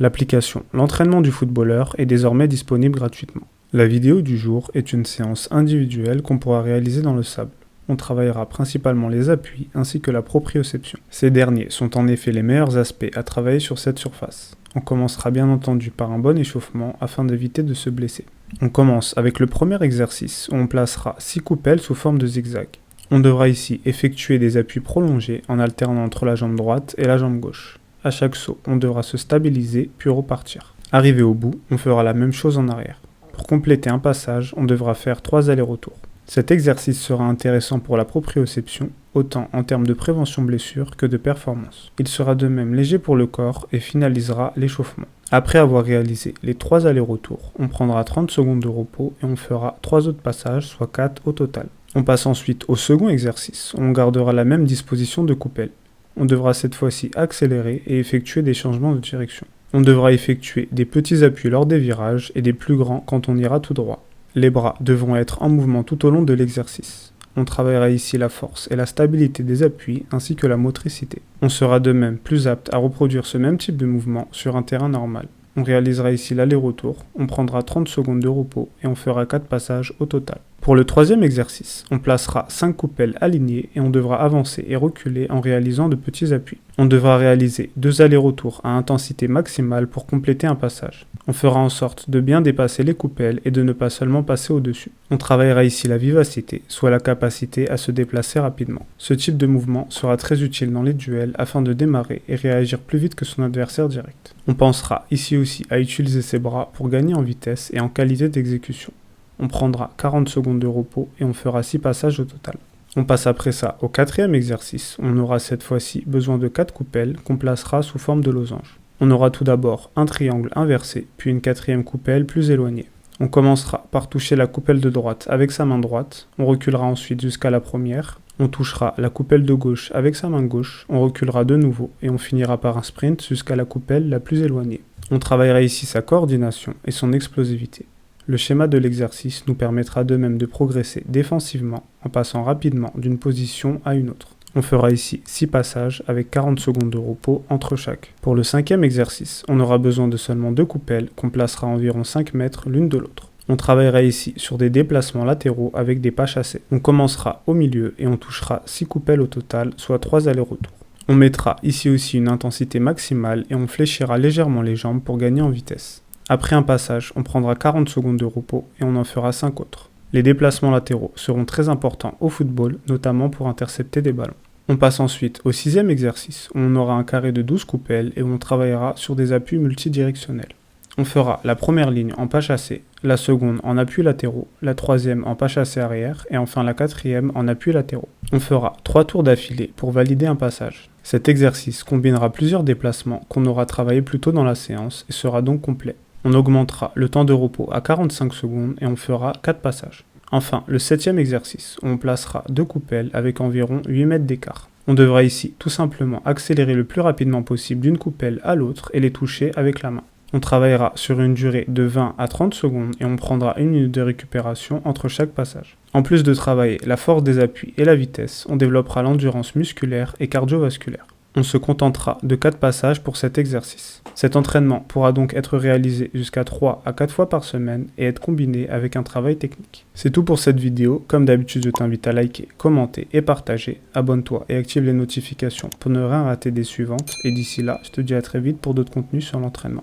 L'application L'entraînement du footballeur est désormais disponible gratuitement. La vidéo du jour est une séance individuelle qu'on pourra réaliser dans le sable. On travaillera principalement les appuis ainsi que la proprioception. Ces derniers sont en effet les meilleurs aspects à travailler sur cette surface. On commencera bien entendu par un bon échauffement afin d'éviter de se blesser. On commence avec le premier exercice où on placera 6 coupelles sous forme de zigzag. On devra ici effectuer des appuis prolongés en alternant entre la jambe droite et la jambe gauche. À chaque saut, on devra se stabiliser puis repartir. Arrivé au bout, on fera la même chose en arrière. Pour compléter un passage, on devra faire 3 allers-retours. Cet exercice sera intéressant pour la proprioception, autant en termes de prévention blessure que de performance. Il sera de même léger pour le corps et finalisera l'échauffement. Après avoir réalisé les 3 allers-retours, on prendra 30 secondes de repos et on fera 3 autres passages, soit 4 au total. On passe ensuite au second exercice, où on gardera la même disposition de coupelle. On devra cette fois-ci accélérer et effectuer des changements de direction. On devra effectuer des petits appuis lors des virages et des plus grands quand on ira tout droit. Les bras devront être en mouvement tout au long de l'exercice. On travaillera ici la force et la stabilité des appuis ainsi que la motricité. On sera de même plus apte à reproduire ce même type de mouvement sur un terrain normal. On réalisera ici l'aller-retour, on prendra 30 secondes de repos et on fera 4 passages au total. Pour le troisième exercice, on placera 5 coupelles alignées et on devra avancer et reculer en réalisant de petits appuis. On devra réaliser 2 allers-retours à intensité maximale pour compléter un passage. On fera en sorte de bien dépasser les coupelles et de ne pas seulement passer au-dessus. On travaillera ici la vivacité, soit la capacité à se déplacer rapidement. Ce type de mouvement sera très utile dans les duels afin de démarrer et réagir plus vite que son adversaire direct. On pensera ici aussi à utiliser ses bras pour gagner en vitesse et en qualité d'exécution. On prendra 40 secondes de repos et on fera 6 passages au total. On passe après ça au quatrième exercice. On aura cette fois-ci besoin de 4 coupelles qu'on placera sous forme de losange. On aura tout d'abord un triangle inversé, puis une quatrième coupelle plus éloignée. On commencera par toucher la coupelle de droite avec sa main droite, on reculera ensuite jusqu'à la première, on touchera la coupelle de gauche avec sa main gauche, on reculera de nouveau et on finira par un sprint jusqu'à la coupelle la plus éloignée. On travaillera ici sa coordination et son explosivité. Le schéma de l'exercice nous permettra de même de progresser défensivement en passant rapidement d'une position à une autre. On fera ici 6 passages avec 40 secondes de repos entre chaque. Pour le cinquième exercice, on aura besoin de seulement 2 coupelles qu'on placera à environ 5 mètres l'une de l'autre. On travaillera ici sur des déplacements latéraux avec des pas chassés. On commencera au milieu et on touchera 6 coupelles au total, soit 3 allers-retours. On mettra ici aussi une intensité maximale et on fléchira légèrement les jambes pour gagner en vitesse. Après un passage, on prendra 40 secondes de repos et on en fera 5 autres. Les déplacements latéraux seront très importants au football, notamment pour intercepter des ballons. On passe ensuite au sixième exercice, où on aura un carré de 12 coupelles et où on travaillera sur des appuis multidirectionnels. On fera la première ligne en pas chassé, la seconde en appuis latéraux, la troisième en pas chassé arrière et enfin la quatrième en appuis latéraux. On fera 3 tours d'affilée pour valider un passage. Cet exercice combinera plusieurs déplacements qu'on aura travaillé plus tôt dans la séance et sera donc complet. On augmentera le temps de repos à 45 secondes et on fera 4 passages. Enfin, le septième exercice, où on placera 2 coupelles avec environ 8 mètres d'écart. On devra ici tout simplement accélérer le plus rapidement possible d'une coupelle à l'autre et les toucher avec la main. On travaillera sur une durée de 20 à 30 secondes et on prendra une minute de récupération entre chaque passage. En plus de travailler la force des appuis et la vitesse, on développera l'endurance musculaire et cardiovasculaire. On se contentera de 4 passages pour cet exercice. Cet entraînement pourra donc être réalisé jusqu'à 3 à 4 fois par semaine et être combiné avec un travail technique. C'est tout pour cette vidéo. Comme d'habitude, je t'invite à liker, commenter et partager. Abonne-toi et active les notifications pour ne rien rater des suivantes. Et d'ici là, je te dis à très vite pour d'autres contenus sur l'entraînement.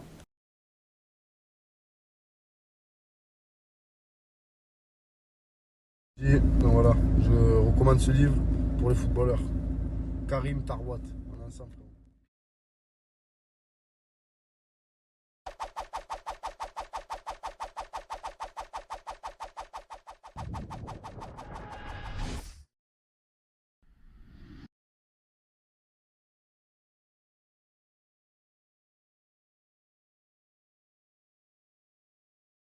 Donc voilà, je recommande ce livre pour les footballeurs. Karim Tarwat.